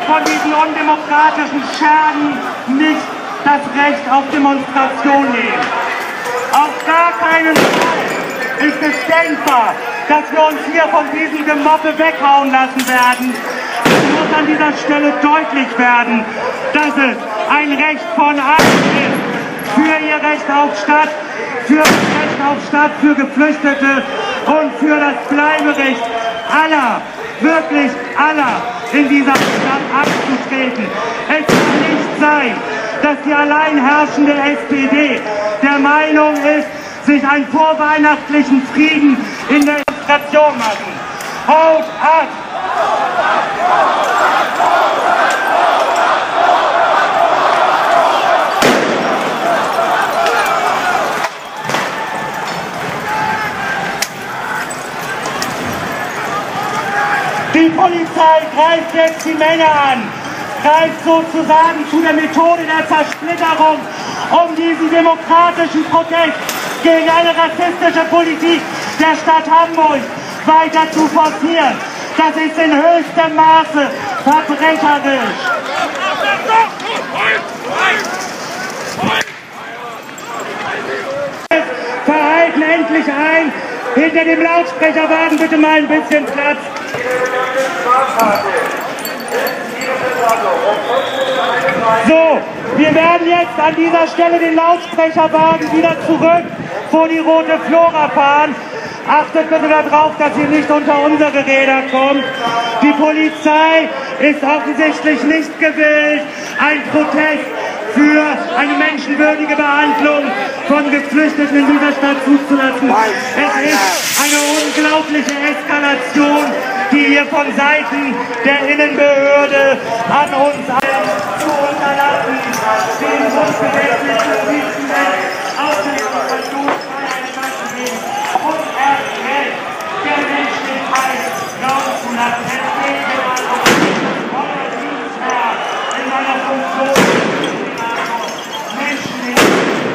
von diesen undemokratischen Schergen nicht das Recht auf Demonstration nehmen. Auf gar keinen Fall ist es denkbar, dass wir uns hier von diesem Gemoppe weghauen lassen werden. Es muss an dieser Stelle deutlich werden, dass es ein Recht von allen ist, für ihr Recht auf Stadt, für das Recht auf Stadt für Geflüchtete und für das Bleiberecht aller, wirklich aller in dieser Stadt anzutreten. Es kann nicht sein, dass die allein herrschende SPD der Meinung ist, sich einen vorweihnachtlichen Frieden in der Demonstration machen. Haut ab! Die Polizei greift jetzt die Menge an, greift sozusagen zu der Methode der Zersplitterung, um diesen demokratischen Protest gegen eine rassistische Politik der Stadt Hamburg weiter zu forcieren. Das ist in höchstem Maße verbrecherisch. Verhalten endlich ein. Hinter dem Lautsprecherwagen bitte mal ein bisschen Platz. So, wir werden jetzt an dieser Stelle den Lautsprecherwagen wieder zurück vor die Rote Flora fahren. Achtet bitte darauf, dass ihr nicht unter unsere Räder kommt. Die Polizei ist offensichtlich nicht gewillt, einen Protest für eine menschenwürdige Behandlung von Geflüchteten in dieser Stadt zuzulassen. Es ist eine unglaubliche Eskalation, die hier von Seiten der Innenbehörde an uns allen zu unterlassen, den grundgesetzlichen aus der Informationsfreiheit geben und erst recht der Menschlichkeit Raum zu lassen. Es geht gerade um euer Dienstherr in seiner Funktion Menschen in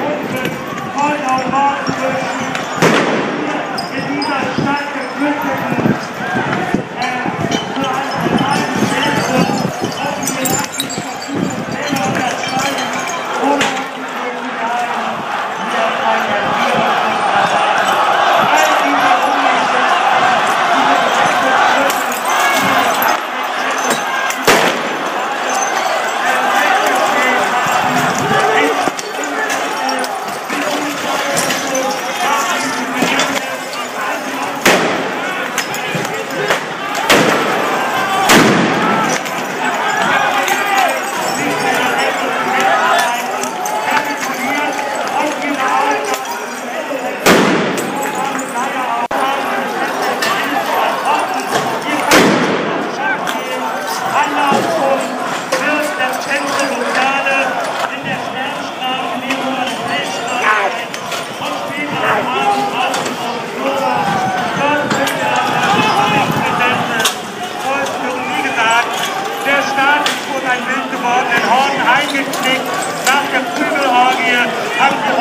Unglück, Folter und Mord zu wünschen. In dieser Stadt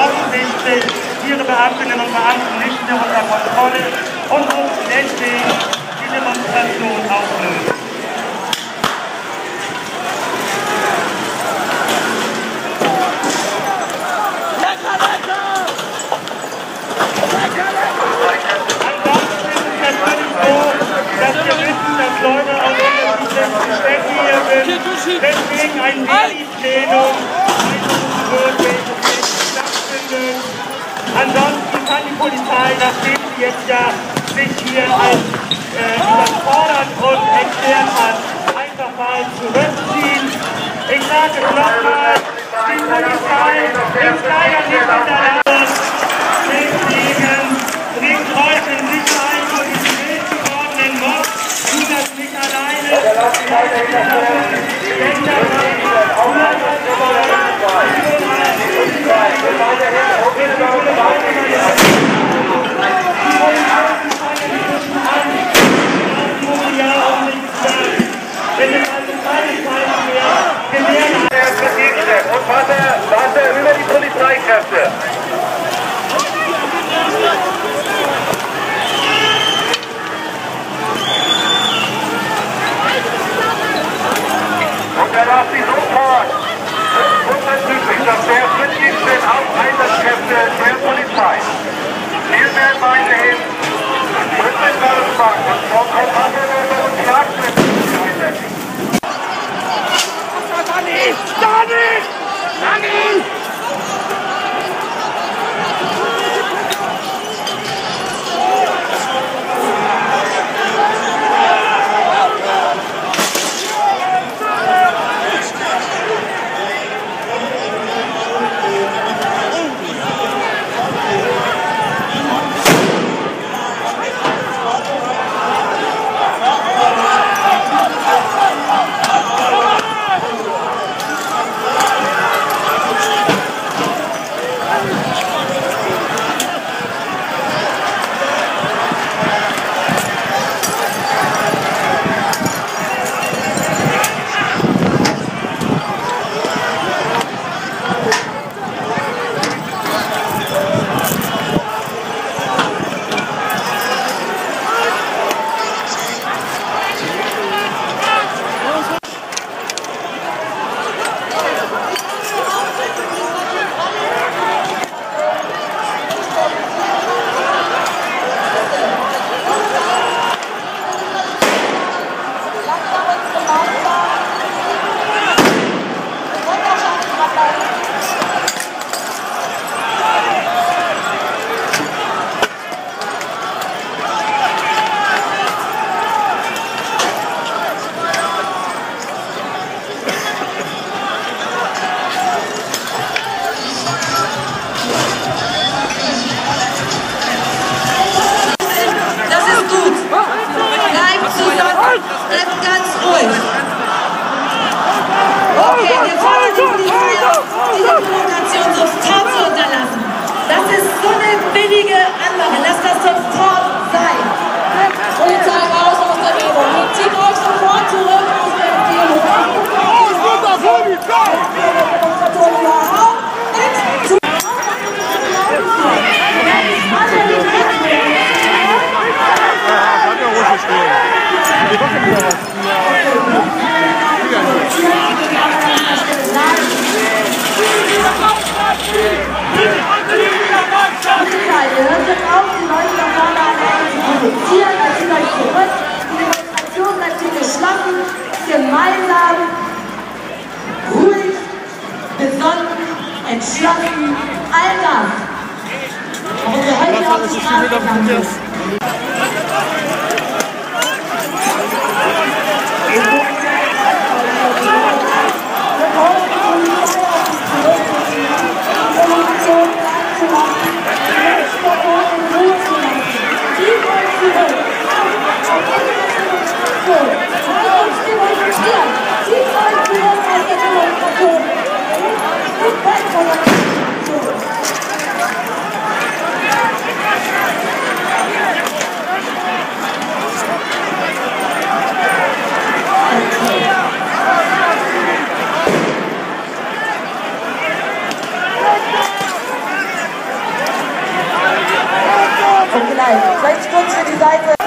Geflüchteten ihre Beamtinnen und Beamten nicht mehr unter Kontrolle und mussten deswegen die Demonstration auflösen. Ansonsten ist es natürlich so, dass wir wissen, dass Leute aus unterschiedlichen Städten hier sind, deswegen ein Mini-Plenum wird, welches stattfindet. Ansonsten kann die Polizei, nachdem sie jetzt ja sich hier als überfordert und erklärt hat, einfach mal zurückziehen. Ich sage es nochmal, die Polizei ist leider nicht in der Lage, deswegen bringt euch in Sicherheit vor diesen wild gewordenen Mob, tut das nicht alleine. Und warte über die Polizeikräfte. Und er darf sie sofort unverzüglich, dass der Mitglied sind auch Einsatzkräfte der Polizei. Hier werden beide hin, mit den Ballungsbank und Frau Kommando und die Jagdkräfte. Dani! Vielleicht kurz für die Seite.